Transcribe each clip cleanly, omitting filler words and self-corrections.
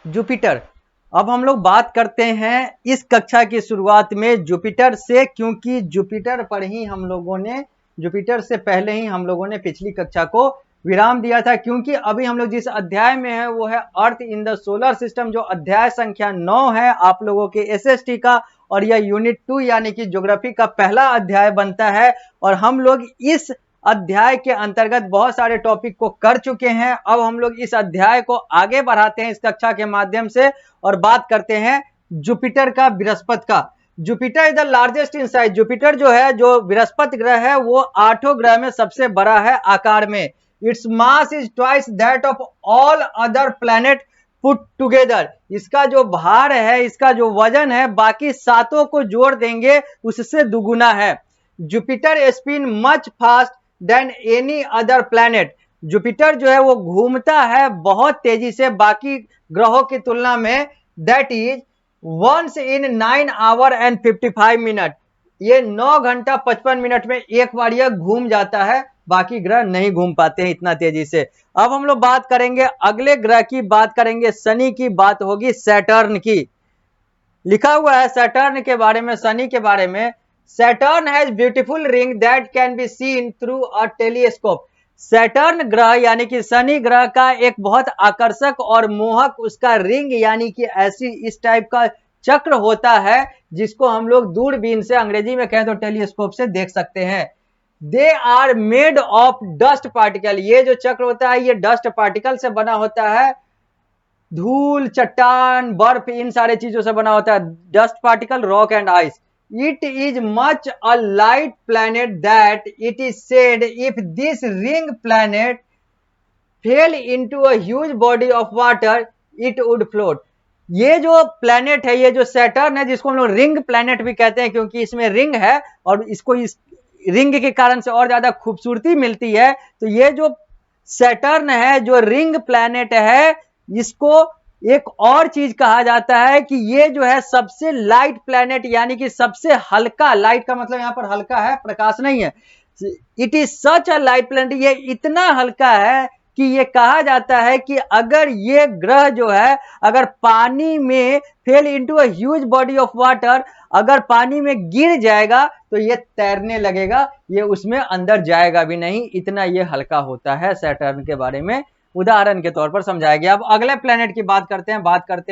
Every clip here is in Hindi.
जुपिटर। अब हम लोग बात करते हैं इस कक्षा की शुरुआत में जुपिटर से, क्योंकि जुपिटर पर ही हम लोगों ने, जुपिटर से पहले ही हम लोगों ने पिछली कक्षा को विराम दिया था, क्योंकि अभी हम लोग जिस अध्याय में है वो है अर्थ इन द सोलर सिस्टम, जो अध्याय संख्या 9 है आप लोगों के एसएसटी का, और यह यूनिट 2 यानी कि ज्योग्राफी का पहला अध्याय बनता है। और हम लोग इस अध्याय के अंतर्गत बहुत सारे टॉपिक को कर चुके हैं। अब हम लोग इस अध्याय को आगे बढ़ाते हैं इस कक्षा के माध्यम से और बात करते हैं जुपिटर का, बृहस्पति का। Jupiter is the largest in size. Jupiter जो है, जो बृहस्पति ग्रह है, वो 8 ग्रह में सबसे बड़ा है आकार में। Its mass is twice that of all other planet put together. इसका जो भार है, इसका जो वजन है, बाकी सातों को जोड़ देंगे उससे दुगुना है। Jupiter spin much fast than any other planet. Jupiter जो है वो घूमता है बहुत तेजी से बाकी ग्रहों की तुलना में। That is once in 9 hour and 55 minute. ये 9 घंटा 55 मिनट में एक बार यह घूम जाता है, बाकी ग्रह नहीं घूम पाते हैं इतना तेजी से। अब हम लोग बात करेंगे अगले ग्रह की, बात करेंगे शनि की, बात होगी सैटर्न की। लिखा हुआ है सैटर्न के बारे में, शनि के बारे में, Saturn has beautiful ring that can be seen through a telescope. Saturn ग्रह यानी कि शनि ग्रह का एक बहुत आकर्षक और मोहक उसका रिंग यानी कि ऐसी इस टाइप का चक्र होता है जिसको हम लोग दूरबीन से, अंग्रेजी में कहें तो टेलीस्कोप से देख सकते हैं। They are made of dust particle. ये जो चक्र होता है ये डस्ट पार्टिकल से बना होता है, धूल, चट्टान, बर्फ, इन सारे चीजों से बना होता है। Dust particle, rock and ice. It is much a light planet that it is said if this ring planet fail into a huge body of water it would float. ये जो प्लैनेट है, ये जो सैटर्न है, जिसको हम लोग रिंग प्लैनेट भी कहते हैं क्योंकि इसमें रिंग है और इसको इस रिंग के कारण से और ज्यादा खूबसूरती मिलती है। तो ये जो सैटर्न है, जो रिंग प्लैनेट है, इसको एक और चीज कहा जाता है कि ये जो है सबसे लाइट प्लैनेट यानी कि सबसे हल्का, लाइट का मतलब यहां पर हल्का है, प्रकाश नहीं है। It is such a light planet. ये इतना हल्का है कि ये कहा जाता है कि अगर ये ग्रह जो है, अगर पानी में fail into a huge body of water, अगर पानी में गिर जाएगा तो ये तैरने लगेगा, ये उसमें अंदर जाएगा भी नहीं, इतना ये हल्का होता है। सैटर्न के बारे में उदाहरण के तौर पर समझाया गया। अब अगले प्लेनेट की बात करते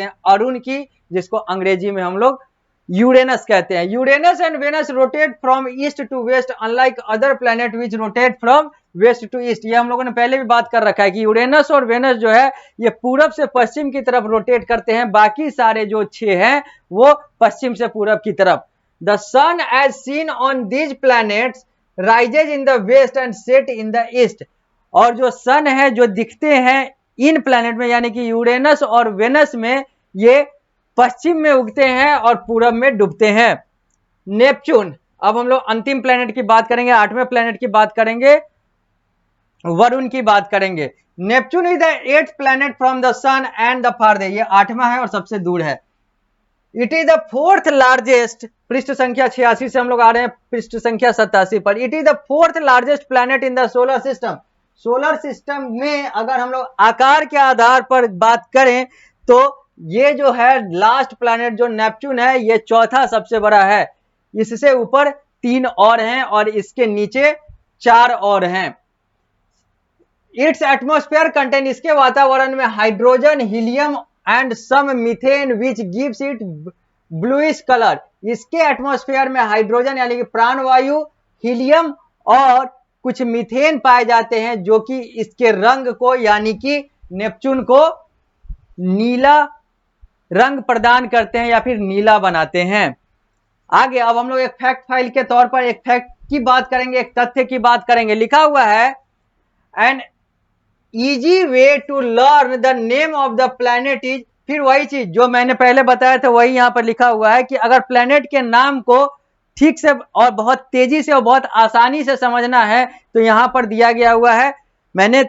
हैं अरुण की, जिसको अंग्रेजी में हम लोग यूरेनस कहते हैं। Uranus and Venus rotate from east to west unlike other planet which rotate from west to east. ये हम लोगों ने पहले भी बात कर रखा है कि यूरेनस और वेनस जो है ये पूरब से पश्चिम की तरफ रोटेट करते हैं, बाकी सारे जो 6 हैं वो पश्चिम से पूरब की तरफ। The sun as seen on these planets rises in the west and set in the east. और जो सन है, जो दिखते हैं इन प्लैनेट में यानी कि यूरेनस और वेनस में, ये पश्चिम में उगते हैं और पूरब में डूबते हैं। नेपच्यून। अब हम लोग अंतिम प्लैनेट की बात करेंगे, 8वें प्लैनेट की बात करेंगे, वरुण की बात करेंगे। Neptune is the 8th planet from the sun and the farthest. ये 8वां है और सबसे दूर है। It is the 4th largest, पृष्ठ संख्या 86 से हम लोग आ रहे हैं पृष्ठ संख्या 87 पर। It is the 4th largest planet in the solar system. Solar system में अगर हम लोग आकार के आधार पर बात करें तो ये जो है लास्ट प्लैनेट जो नेपच्यून है, ये 4था सबसे बड़ा है। इससे ऊपर 3 और हैं और इसके नीचे 4 और हैं। इट्स एटमॉस्फेयर कंटेन, इसके वातावरण में hydrogen, helium and some methane which gives it bluish colour. इसके एटमॉस्फेयर में हाइड्रोजन यानी कि प्राणवायु, हीलियम और कुछ मीथेन पाए जाते हैं जो कि इसके रंग को यानी कि नेपच्यून को नीला रंग प्रदान करते हैं या फिर नीला बनाते हैं। आगे अब हम लोग एक फैक्ट फाइल के तौर पर एक फैक्ट की बात करेंगे, एक तथ्य की बात करेंगे। लिखा हुआ है an easy way to learn the name of the planet is, फिर वही चीज जो मैंने पहले बताया था वही यहां पर लिखा हुआ है कि अगर प्लैनेट के नाम को ठीक से और बहुत तेजी से और बहुत आसानी से समझना है तो यहां पर दिया गया हुआ है। मैंने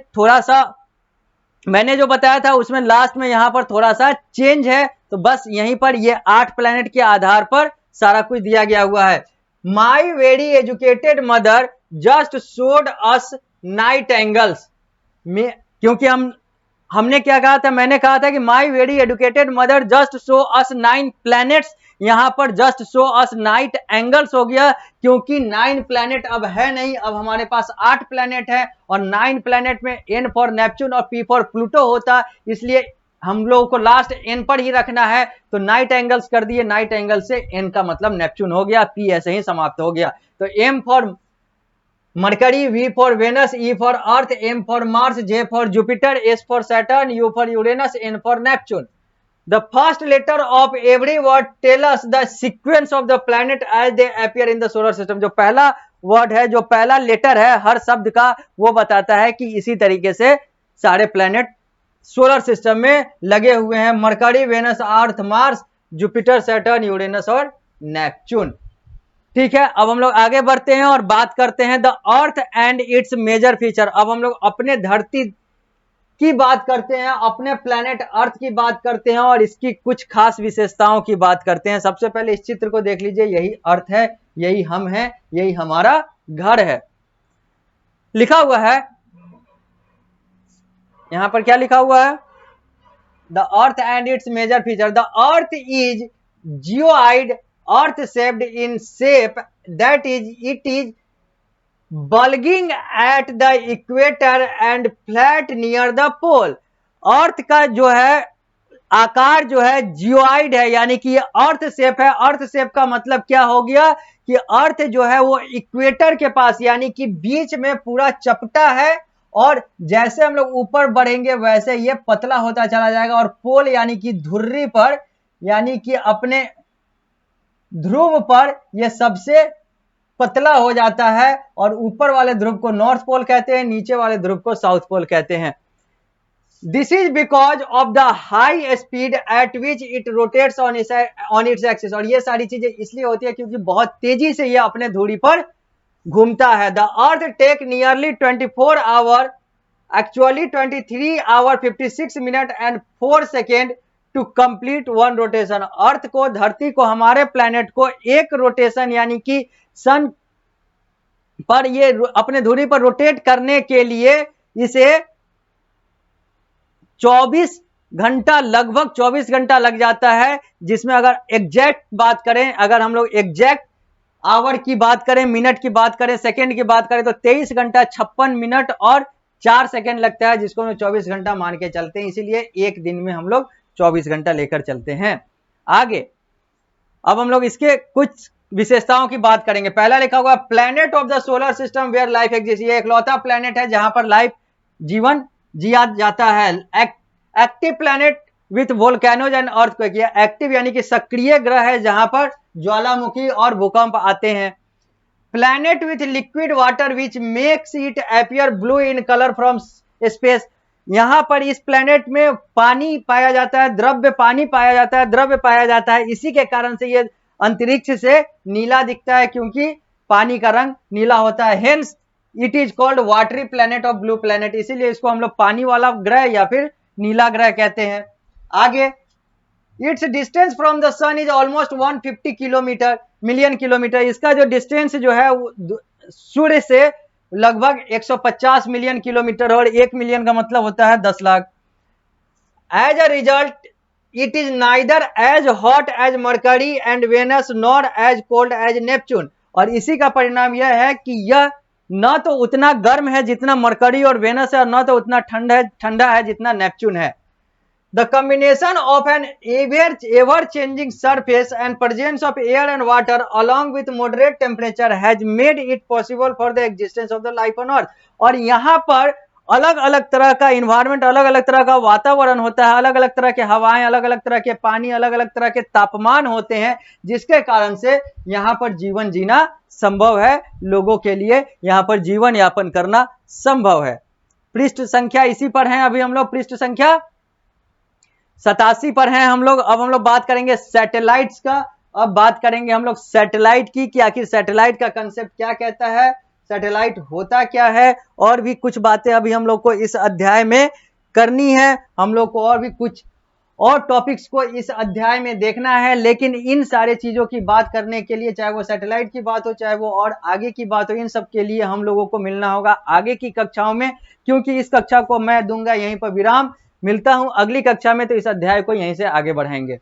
जो बताया था उसमें लास्ट में यहां पर थोड़ा सा चेंज है, तो बस यहीं पर ये 8 प्लैनेट के आधार पर सारा कुछ दिया गया हुआ है। My very educated mother just showed us night angles में, क्योंकि हम हमने क्या कहा था, मैंने कहा था कि my very educated mother just show us 9 planets, यहां पर just show us night angles हो गया, क्योंकि 9 प्लैनेट अब है नहीं, अब हमारे पास 8 प्लैनेट है, और 9 प्लैनेट में N फॉर नेपच्यून और P फॉर प्लूटो होता, इसलिए हम लोगों को लास्ट N पर ही रखना है, तो नाइट एंगल्स कर दिए, नाइट एंगल से N का मतलब नेपच्यून हो गया, P ऐसे ही समाप्त हो गया। तो M for Mercury, V for Venus, E for Earth, M for Mars, J for Jupiter, S for Saturn, U for Uranus, N for Neptune. The first letter of every word tell us the sequence of the planet as they appear in the solar system. जो पहला वर्ड है, जो पहला लेटर है हर शब्द का, वो बताता है कि इसी तरीके से सारे प्लैनेट सोलर सिस्टम में लगे हुए हैं। मरकरी, वेनस, अर्थ, मार्स, जुपिटर, सैटर्न, यूरेनस और नेपच्यून। ठीक है, अब हम लोग आगे बढ़ते हैं और बात करते हैं the earth and its major feature. अब हम लोग अपने धरती की बात करते हैं, अपने प्लैनेट अर्थ की बात करते हैं और इसकी कुछ खास विशेषताओं की बात करते हैं। सबसे पहले इस चित्र को देख लीजिए, यही अर्थ है, यही हम हैं, यही हमारा घर है। लिखा हुआ है, यहां पर क्या लिखा हुआ है, the earth and its major feature, the earth is geoid, earth shaped in shape, that is it is bulging at the equator and flat near the pole। Earth का जो है आकार जो है जियोइड है, यानी कि ये अर्थ शेप है। अर्थ शेप का मतलब क्या हो गया कि अर्थ जो है वो इक्वेटर के पास, यानी कि बीच में पूरा चपटा है, और जैसे हम लोग ऊपर बढ़ेंगे वैसे ये पतला होता चला जाएगा, और पोल यानी कि धुर्री पर, यानी कि अपने ध्रुव पर ये सबसे पतला हो जाता है, और ऊपर वाले ध्रुव को नॉर्थ पोल कहते हैं, नीचे वाले ध्रुव को साउथ पोल कहते हैं। This is because of the high speed at which it rotates on its axis. और ये सारी चीजें इसलिए होती है क्योंकि बहुत तेजी से ये अपने धुरी पर घूमता है। The earth take nearly 24 hour, actually 23 hour 56 minute and 4 second to complete one rotation. Earth को, धरती को, हमारे प्लैनेट को एक रोटेशन यानी कि सन पर ये अपने धुरी पर रोटेट करने के लिए इसे 24 घंटा, लगभग 24 घंटा लग जाता है, जिसमें अगर एग्जैक्ट बात करें, अगर हम लोग एग्जैक्ट आवर की बात करें, मिनट की बात करें, सेकंड की बात करें, तो 23 घंटा 56 मिनट और 4 सेकंड लगता है, जिसको हम 24 घंटा मान के चलते हैं। इसीलिए एक दिन में हम लोग 24 घंटा लेकर चलते हैं। आगे अब हम लोग इसके कुछ विशेषताओं की बात करेंगे। पहला लिखा हुआ planet of the solar system where life exist. ये एकलौता प्लैनेट है जहां पर लाइफ, जीवन जिया जाता है। Active planet with volcanoes and earthquake. ये एक्टिव यानी कि सक्रिय ग्रह है जहां पर ज्वालामुखी और भूकंप आते हैं। Planet with liquid water which makes it appear blue in colour from space. यहां पर इस प्लैनेट में पानी पाया जाता है, द्रव्य पानी पाया जाता है, द्रव्य पाया जाता है, इसी के कारण से ये अंतरिक्ष से नीला दिखता है, क्योंकि पानी का रंग नीला होता है। Hence it is called watery planet of blue planet. इसीलिए इसको हम लोग पानी वाला ग्रह या फिर नीला ग्रह कहते हैं। आगे, its distance from the sun is almost 150 kilometre, million kilometre. इसका जो डिस्टेंस जो है सूर्य से लगभग 150 मिलियन किलोमीटर, और 1 मिलियन का मतलब होता है 10 lakh. As a result it is neither as hot as Mercury and Venus nor as cold as Neptune. और इसी का परिणाम यह है कि यह न तो उतना गर्म है जितना मरकरी और वेनस है, और न तो उतना ठंडा है जितना नेपच्यून है। The combination of an ever-changing surface and presence of air and water along with moderate temperature has made it possible for the existence of the life on earth। और यहाँ पर अलग अलग तरह का इन्वायरमेंट, अलग अलग तरह का वातावरण होता है, अलग अलग तरह के हवाएं, अलग अलग तरह के पानी, अलग अलग तरह के तापमान होते हैं, जिसके कारण से यहाँ पर जीवन जीना संभव है। लोगों के लिए यहाँ पर जीवन यापन करना संभव है। पृष्ठ संख्या इसी पर है, अभी हम लोग पृष्ठ संख्या 87 पर हैं हम लोग। अब हम लोग बात करेंगे सैटेलाइट्स का। अब बात करेंगे हम लोग सैटेलाइट की कि आखिर सैटेलाइट का कंसेप्ट क्या कहता है, सैटेलाइट होता क्या है, और भी कुछ बातें अभी हम लोग को इस अध्याय में करनी है। हम लोग को और भी कुछ और टॉपिक्स को इस अध्याय में देखना है, लेकिन इन सारे चीजों की बात करने के लिए, चाहे वो सैटेलाइट की बात हो, चाहे वो और आगे की बात हो, इन सब के लिए हम लोगों को मिलना होगा आगे की कक्षाओं में, क्योंकि इस कक्षा को मैं दूंगा यहीं पर विराम। मिलता हूं अगली कक्षा में, तो इस अध्याय को यहीं से आगे बढ़ाएंगे।